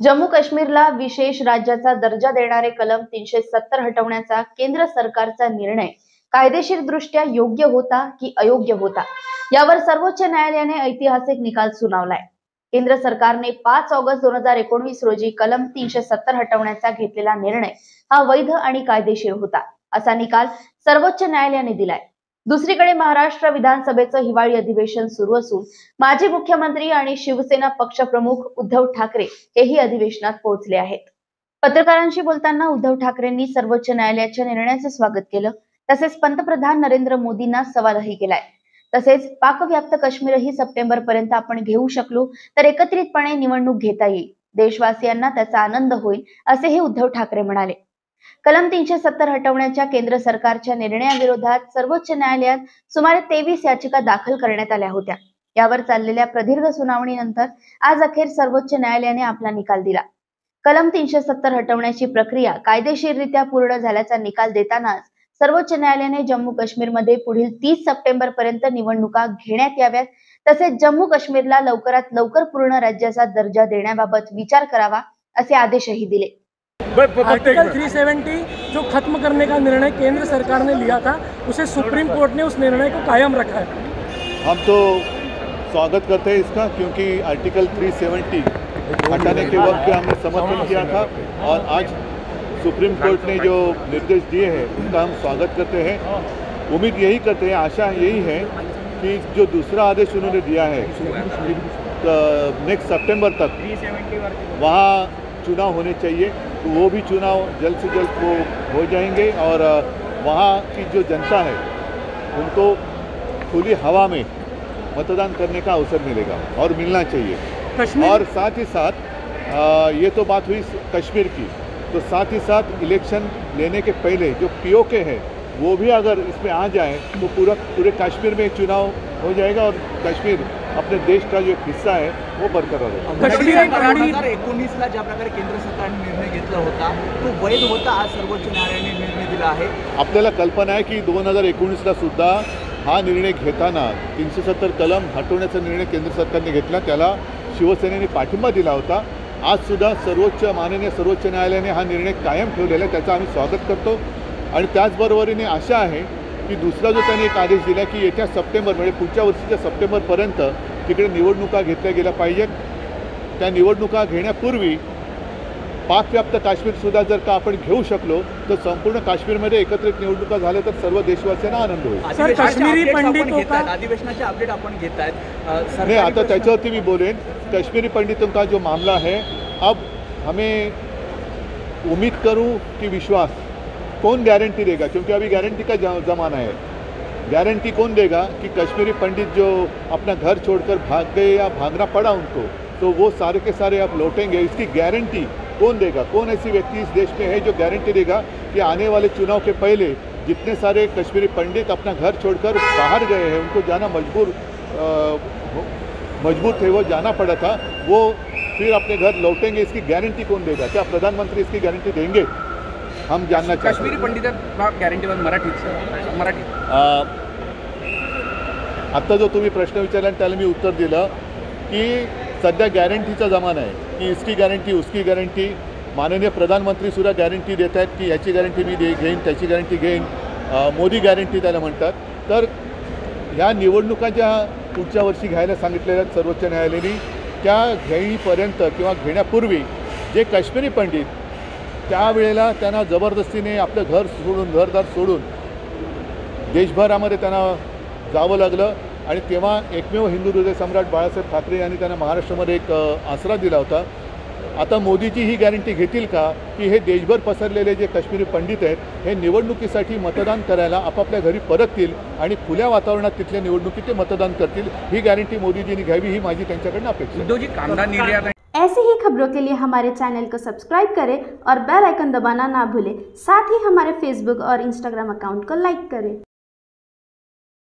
जम्मू काश्मीरला विशेष राज्याचा दर्जा देणारे कलम 370 हटवण्याचा केंद्र सरकारचा निर्णय कायदेशीरदृष्ट्या योग्य होता की अयोग्य होता, यावर सर्वोच्च न्यायालयाने ऐतिहासिक निकाल सुनावलाय। केंद्र सरकारने 5 ऑगस्ट 2019 रोजी कलम 370 हटवण्याचा घेतलेला निर्णय हा वैध आणि कायदेशीर होता, असा निकाल सर्वोच्च न्यायालयाने दिलाय। दुसरीकडे महाराष्ट्र विधानसभेचं हिवाळी अधिवेशन सुरू असून माजी मुख्यमंत्री आणि शिवसेना पक्षप्रमुख उद्धव ठाकरे हेही अधिवेशनात पोहोचले आहेत। पत्रकारांशी बोलताना उद्धव ठाकरेंनी सर्वोच्च न्यायालयाच्या निर्णयाचे स्वागत केलं, तसेच पंतप्रधान नरेंद्र मोदींना सवालही केलाय। तसेच पाकव्याप्त काश्मीरही सप्टेंबर पर्यंत आपण घेऊ शकलो तर एकत्रितपणे निवडणूक घेता येईल, देशवासियांना त्याचा आनंद होईल, असेही उद्धव ठाकरे म्हणाले। कलम 370 हटवण्याच्या केंद्र सरकारच्या निर्णयाविरोधात सर्वोच्च न्यायालयात सुमारे 23 याचिका दाखल करण्यात आल्या होत्या। यावर चाललेल्या प्रदीर्घ सुनावणीनंतर आज अखेर सर्वोच्च न्यायालयाने आपला निकाल दिला। कलम 370 हटवण्याची प्रक्रिया कायदेशीररित्या पूर्ण झाल्याचा निकाल देतानाच सर्वोच्च न्यायालयाने जम्मू काश्मीरमध्ये पुढील 30 सप्टेंबर पर्यंत निवडणुका घेण्यात याव्यात, तसेच जम्मू काश्मीरला लवकरात लवकर पूर्ण राज्याचा दर्जा देण्याबाबत विचार करावा, असे आदेशही दिले। आर्टिकल 370 जो खत्म करने का निर्णय केंद्र सरकार ने लिया था, उसे सुप्रीम कोर्ट ने उस निर्णय को कायम रखा है। हम तो स्वागत करते हैं इसका, क्योंकि आर्टिकल 370 हटाने के वक्त हमने समर्थन किया था और आज सुप्रीम कोर्ट ने जो निर्देश दिए हैं उसका हम स्वागत करते हैं। उम्मीद यही करते हैं, आशा यही है कि जो दूसरा आदेश उन्होंने दिया है नेक्स्ट सितंबर तक वहाँ चुनाव होने चाहिए, तो वो भी चुनाव जल्द से जल्द वो हो जाएंगे और वहाँ की जो जनता है उनको खुली हवा में मतदान करने का अवसर मिलेगा और मिलना चाहिए। और साथ ही साथ ये तो बात हुई कश्मीर की, तो साथ ही साथ इलेक्शन लेने के पहले जो पीओके है वो भी अगर इसमें आ जाए तो पूरे कश्मीर में चुनाव हो जाएगा और कश्मीर अपने देश का जो हिस्सा है वो बरकरार रहेगा। 2019ला ज्या प्रकारे केंद्र सरकारने निर्णय घेतला होता तो वैध होता, आज सर्वोच्च न्यायालयाने निर्णय दिला आहे। आपल्याला कल्पना आहे की 2019ला सुद्धा हा निर्णय घेताना 370 कलम हटवण्याचा निर्णय केंद्र सरकारने घेतला, त्याला शिवसेनेने पाठिंबा दिला होता। आज सुद्धा माननीय सर्वोच्च न्यायालयाने हा निर्णय कायम ठेवलेला आहे, त्याचं आम्ही स्वागत करतो। आणि त्याचबरोबरीने आशा आहे की दुसरा जो त्यांनी एक आदेश दिला की येत्या सप्टेंबर म्हणजे पुढच्या वर्षीच्या सप्टेंबरपर्यंत तिकडे निवडणुका घेतल्या गेल्या पाहिजेत। त्या निवडणुका घेण्यापूर्वी पाकव्याप्त काश्मीरसुद्धा जर का आपण घेऊ शकलो तर संपूर्ण काश्मीरमध्ये एकत्रित निवडणुका झाल्या तर सर्व देशवासियांना आनंद होईल। सर, काश्मीरी पंडितों का अधिवेशनाचे अपडेट आपण घेतायत। नहीं, आता त्याच्यावरती मी बोलेन। कश्मीरी पंडितों का जो मामला है, अब हमें उम्मीद करूं कि विश्वास, कौन गारंटी देगा, क्योंकि अभी गारंटी का ज़माना है। गारंटी कौन देगा कि कश्मीरी पंडित जो अपना घर छोड़कर भाग गए या भागना पड़ा उनको, तो वो सारे के सारे अब लौटेंगे, इसकी गारंटी कौन देगा? कौन ऐसी व्यक्ति इस देश में है जो गारंटी देगा कि आने वाले चुनाव के पहले जितने सारे कश्मीरी पंडित अपना घर छोड़कर बाहर गए हैं, उनको जाना मजबूर थे, वो जाना पड़ा था, वो फिर अपने घर लौटेंगे, इसकी गारंटी कौन देगा? क्या प्रधानमंत्री इसकी गारंटी देंगे? हम जानना चाहते हैं। काश्मीरी पंडितांना गॅरंटी मराठी आता जो तुम्ही प्रश्न विचारला त्याला मी उत्तर दिलं की सध्या गॅरंटीचा जमाना आहे की इसकी गॅरंटी उसकी गॅरंटी। माननीय प्रधानमंत्री सुद्धा गॅरंटी देत आहेत की याची गॅरंटी मी घेईन, त्याची गॅरंटी घेईन, मोदी गॅरंटी त्याला म्हणतात। तर ह्या निवडणुका ज्या पुढच्या वर्षी घ्यायला सांगितलेल्या आहेत सर्वोच्च न्यायालयाने, त्या घेईपर्यंत किंवा घेण्यापूर्वी जे काश्मीरी पंडित त्यावेळेला त्यांना जबरदस्तीने आपलं घरदार सोडून देशभरामध्ये त्यांना जावं लागलं आणि तेव्हा एकमेव हिंदू हृदय सम्राट बाळासाहेब ठाकरे यांनी त्यांना महाराष्ट्रामध्ये एक आसरा दिला होता। आता मोदीजी ही गॅरंटी घेतील का की हे देशभर पसरलेले जे काश्मीरी पंडित आहेत हे निवडणुकीसाठी मतदान करायला आपापल्या घरी परततील आणि खुल्या वातावरणात तिथल्या निवडणुकीत ते मतदान करतील? ही गॅरंटी मोदीजींनी घ्यावी, ही माझी त्यांच्याकडनं अपेक्षा आहे। ऐसी ही खबरों के लिए हमारे चैनल को सब्सक्राइब करें और बेल आइकन दबाना ना भूलें। साथ ही हमारे फेसबुक और इंस्टाग्राम अकाउंट को लाइक करें।